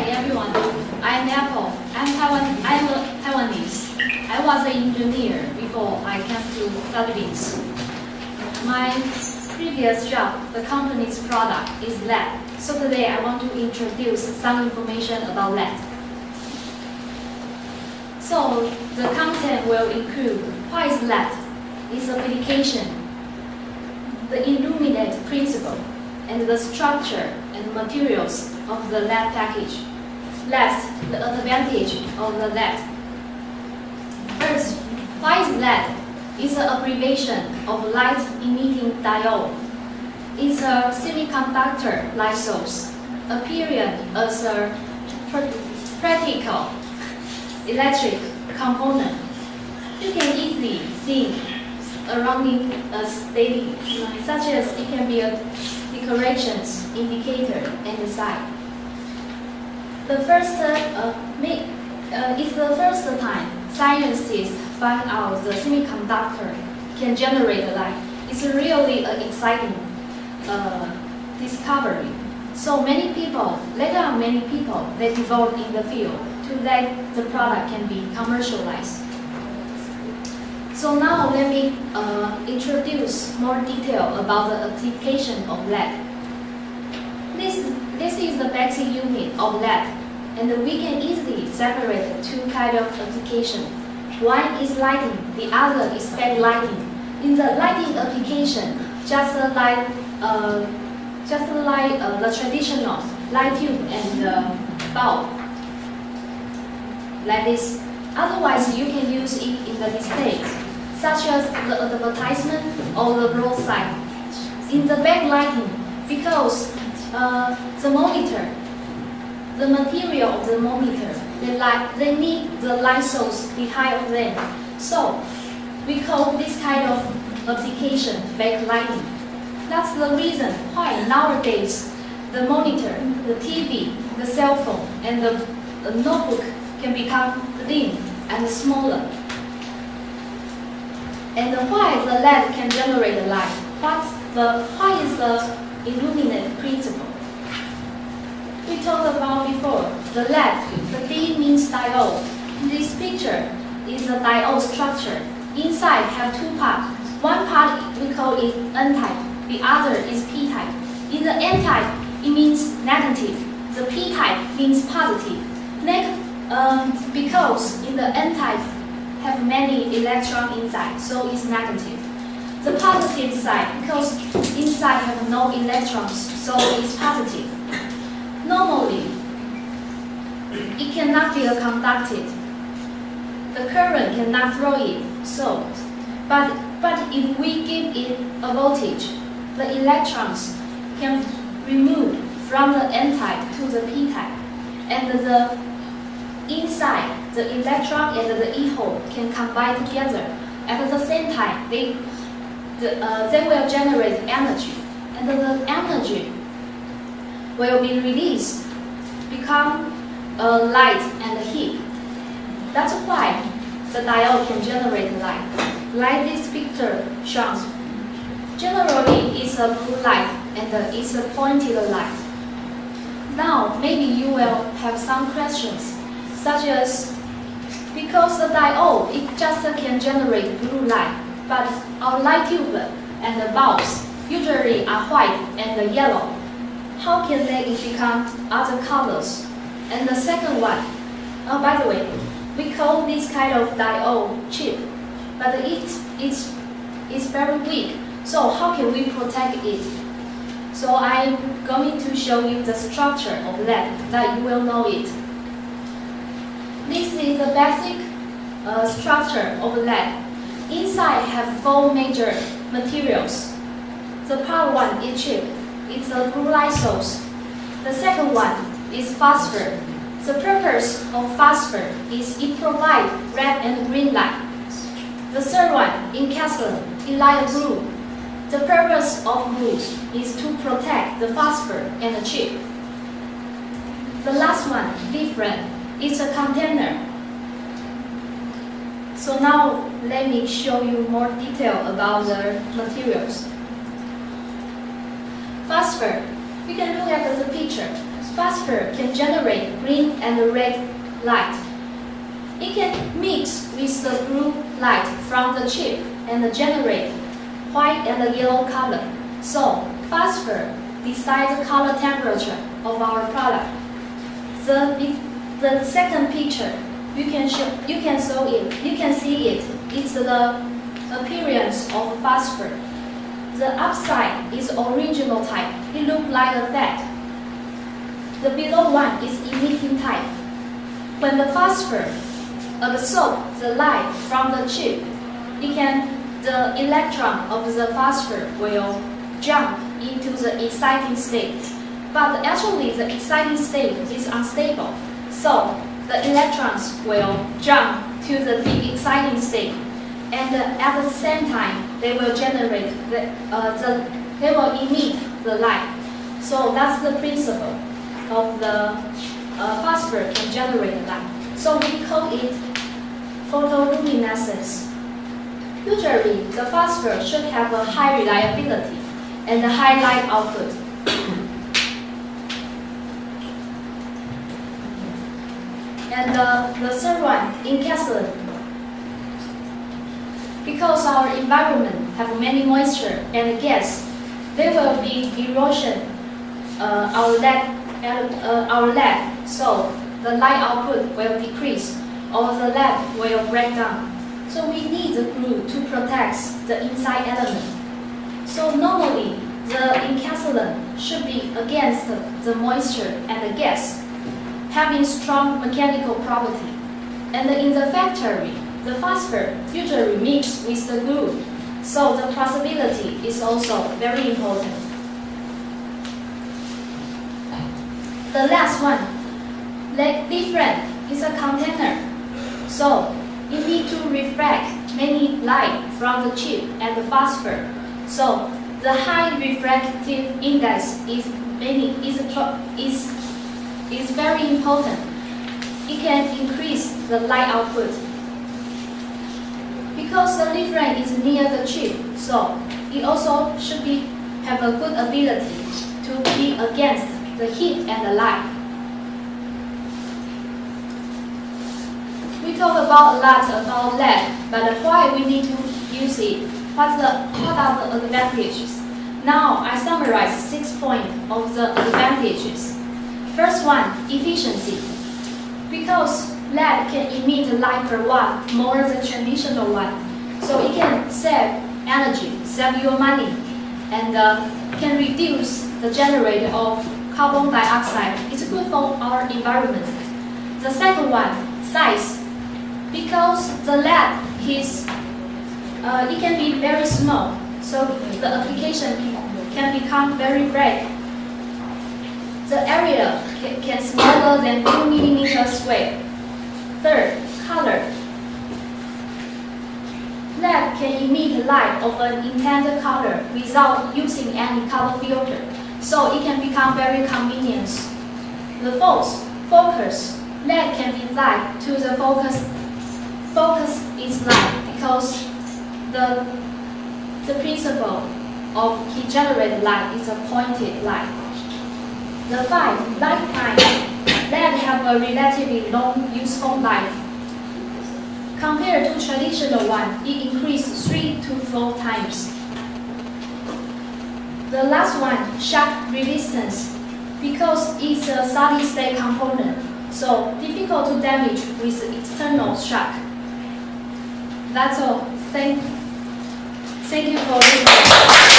everyone. I'm Apple. I'm a Taiwanese. I was an engineer before I came to Philippines. My previous job, the company's product is LED. So today I want to introduce some information about LED. So the content will include what is LED, its application, the illuminate principle, and the structure and materials of the LED package. Last, the advantage of the LED. First, what is LED? It's an abbreviation of light-emitting diode. It's a semiconductor light source, appearing as a practical electric component. You can easily see surrounding us daily, such as it can be a decorations, indicator, and the sign. It's the first time scientists find out the semiconductor can generate a light. It's really an exciting discovery. So many people, they devote in the field to let the product can be commercialized. So now let me introduce more detail about the application of LED. This is the basic unit of LED, and we can easily separate two kinds of application. One is lighting, the other is backlighting. In the lighting application, just like the traditional light tube and bulb, like this. Otherwise, you can use it in the display, such as the advertisement or the roadside. In the backlighting, because the material of the monitor, they need the light source behind of them. So we call this kind of application backlighting. That's the reason why nowadays the monitor, the TV, the cell phone, and the notebook can become thin and smaller. And why the LED can generate a light? Why is the illuminate principle? We talked about before, the LED, the D means diode. This picture is a diode structure. Inside have two parts. One part we call it N-type, the other is P-type. In the N-type, it means negative. The P-type means positive. Because in the N-type have many electrons inside, so it's negative. The positive side, because inside have no electrons, so it's positive. Normally, it cannot be conducted. The current cannot flow it. So, but if we give it a voltage, the electrons can remove from the N-type to the P-type, and the inside the electron and the E-hole can combine together. At the same time, they will generate energy, and the energy will be released, become light and heat. That's why the diode can generate light. Like this picture shows. Generally, it's a blue light and it's a pointed light. Now, maybe you will have some questions, such as, because the diode, it just can generate blue light, but our light tube and the bulbs usually are white and yellow. How can they become other colors? And the second one, by the way, we call this kind of diode chip, but it's very weak. So how can we protect it? So I'm going to show you the structure of LED that you will know it. This is the basic structure of LED. Inside have four major materials. The part one is chip. It's a blue light source. The second one is phosphor. The purpose of phosphor is it provides red and green light. The third one, encapsulated, it light blue. The purpose of blue is to protect the phosphor and the chip. The last one, different, is a container. So now let me show you more detail about the materials. Phosphor, we can look at the picture. phosphor can generate green and red light. It can mix with the blue light from the chip and generate white and yellow color. So phosphor decides the color temperature of our product. The second picture, you can see it. It's the appearance of phosphor. The upside is original type. It looks like a fat. The below one is emitting type. When the phosphor absorbs the light from the chip, the electron of the phosphor will jump into the exciting state. But actually, the exciting state is unstable. So the electrons will jump to the deep exciting state, and at the same time, they will generate they will emit the light. So that's the principle of the phosphor can generate light. So we call it photoluminescence. Usually, the phosphor should have a high reliability and a high light output. And the third one, encapsulant. Because our environment have many moisture and gas, there will be erosion our lab, so the light output will decrease or the lab will break down. So we need the glue to protect the inside element. So normally the encapsulant should be against the moisture and the gas, having strong mechanical property. And in the factory, the phosphor usually mixes with the glue, so the traceability is also very important. The last one, different, is a container. So it needs to reflect many light from the chip and the phosphor. So the high refractive index is very important. It can increase the light output. Because the leaf-ray is near the chip, so it also should have a good ability to be against the heat and the light. We talk a lot about LED, but why we need to use it? What are the advantages? Now I summarize 6 points of the advantages. First one, efficiency. Because LED can emit light per watt more than traditional one, so it can save energy, save your money, and can reduce the generation of carbon dioxide. It's good for our environment. The second one, size. Because the LED it can be very small, so the application can become very bright. The area can smaller than 2 mm square. Third, color. LED can emit light of an intended color without using any color filter, so it can become very convenient. The fourth, focus. LED can be light to the focus. Focus is light because the principle of heat generated light is a pointed light. The 5, lifetime. LED have a relatively long useful life. Compared to traditional one, it increased 3 to 4 times. The last one, shock resistance. Because it's a solid state component, so difficult to damage with external shock. That's all. Thank you for listening.